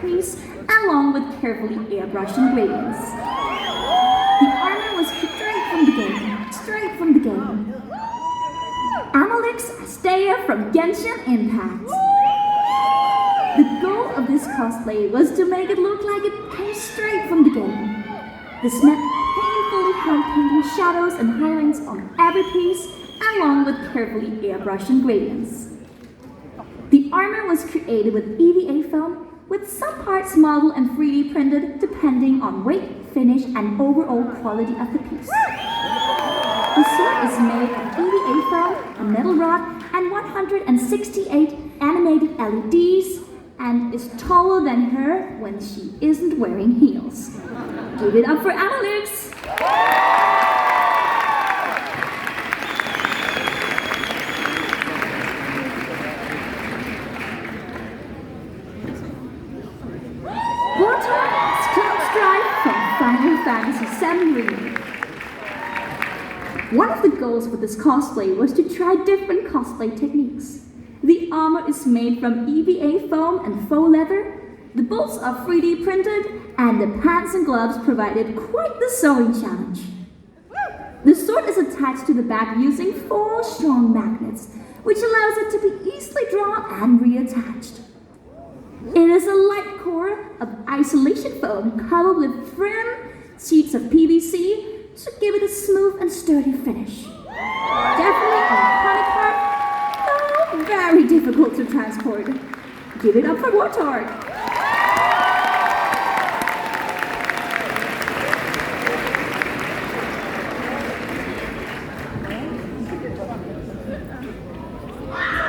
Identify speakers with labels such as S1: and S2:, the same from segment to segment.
S1: piece, along with carefully airbrushed ingredients. The armor was straight from the game. Amalix Astea from Genshin Impact. The goal of this cosplay was to make it look like it came straight from the game. This meant painfully hand-painting shadows and highlights on every piece, along with carefully airbrushed ingredients. The armor was created with EVA foam, with some parts modeled and 3D printed depending on weight, finish, and overall quality of the piece. The sword is made of EVA foam, a metal rod, and 168 animated LEDs, and is taller than her when she isn't wearing heels. Give it up for Alex! From Final Fantasy VII Remake. One of the goals for this cosplay was to try different cosplay techniques. The armor is made from EVA foam and faux leather, the bolts are 3D printed, and the pants and gloves provided quite the sewing challenge. The sword is attached to the back using 4 strong magnets, which allows it to be easily drawn and reattached. It is a light core of isolation foam covered with thin sheets of PVC to give it a smooth and sturdy finish. Definitely an iconic part, though very difficult to transport. Give it up for Warthog!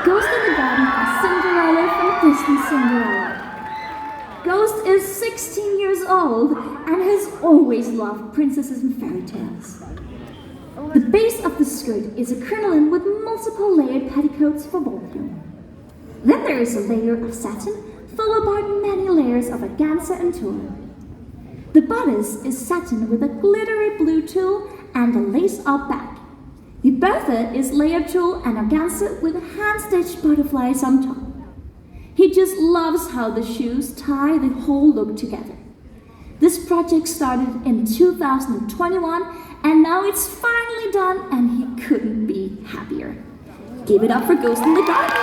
S1: Ghost in the Garden is Cinderella from Disney Cinderella. Ghost is 16 years old and has always loved princesses and fairy tales. The base of the skirt is a crinoline with multiple layered petticoats for volume. Then there is a layer of satin, followed by many layers of organza and tulle. The bodice is satin with a glittery blue tulle and a lace-up back. The bertha is layered tulle and organza with hand-stitched butterflies on top. He just loves how the shoes tie the whole look together. This project started in 2021 and now it's finally done and he couldn't be happier. Give it up for Ghost in the Garden!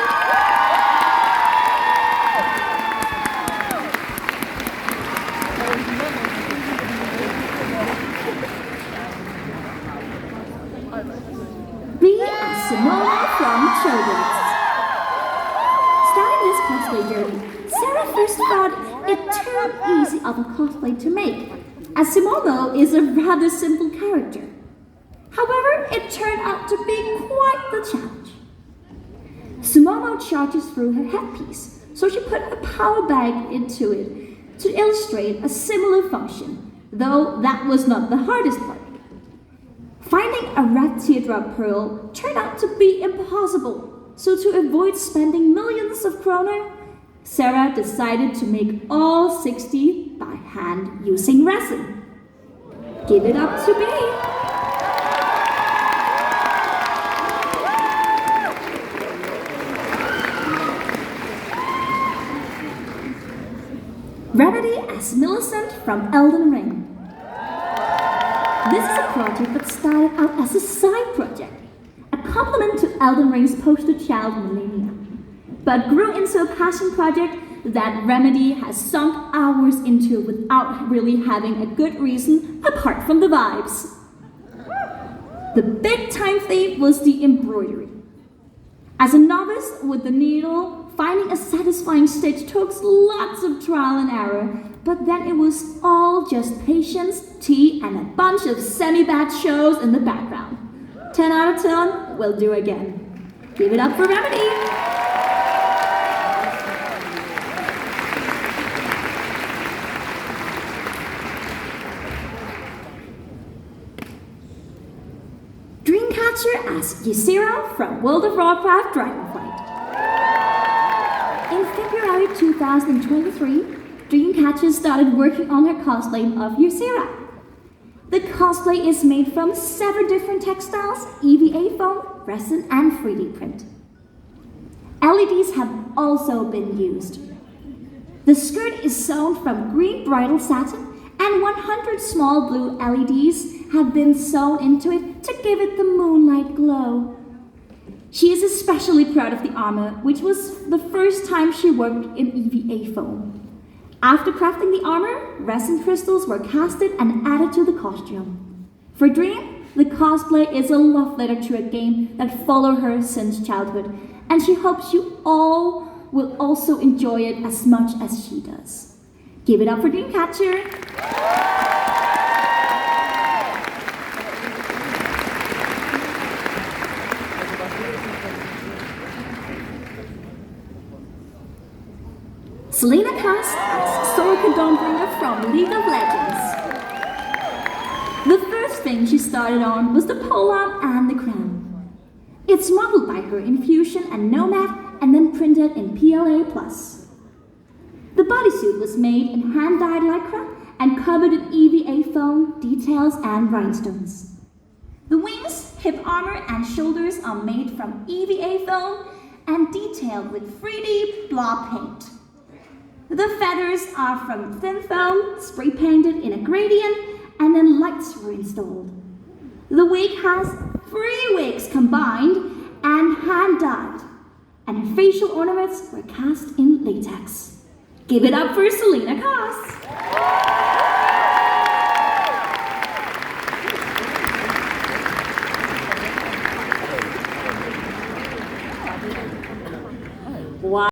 S1: Be a Simo from Children's. Starting this cosplay journey, Sarah first thought it too easy of a cosplay to make, as Simo is a rather simple character. However, it turned out to be quite the challenge. Simo charges through her headpiece, so she put a power bag into it to illustrate a similar function, though that was not the hardest part. Finding a red teardrop pearl turned out to be impossible. So to avoid spending millions of kroner, Sarah decided to make all 60 by hand using resin. Give it up to me! Remedy as Millicent from Elden Ring. This is a project that started out as a side project, a complement to Elden Ring's poster child Millennia, but grew into a passion project that Remedy has sunk hours into without really having a good reason apart from the vibes. The big time thing was the embroidery. As a novice with the needle, finding a satisfying stitch took lots of trial and error, but then it was all just patience, tea, and a bunch of semi-bad shows in the background. 10 out of 10, will do again. Give it up for Remedy! Dreamcatcher as Ysera from World of Warcraft Dragonflight. In February 2023, Dreamcatcher started working on her cosplay of Ysera. The cosplay is made from 7 different textiles, EVA foam, resin, and 3D print. LEDs have also been used. The skirt is sewn from green bridal satin, and 100 small blue LEDs have been sewn into it to give it the moonlight glow. She is especially proud of the armor, which was the first time she worked in EVA foam. After crafting the armor, resin crystals were casted and added to the costume. For Dream, the cosplay is a love letter to a game that followed her since childhood, and she hopes you all will also enjoy it as much as she does. Give it up for Dreamcatcher! Selena cast as Soraka Dawnbringer from League of Legends. The first thing she started on was the polearm and the crown. It's modeled by her in Fusion and Nomad and then printed in PLA+. The bodysuit was made in hand-dyed lycra and covered in EVA foam, details and rhinestones. The wings, hip armor and shoulders are made from EVA foam and detailed with 3D blob paint. The feathers are from thin foam, spray painted in a gradient, and then lights were installed. The wig has 3 wigs combined and hand-dyed, and her facial ornaments were cast in latex. Give it up for Selena Koss!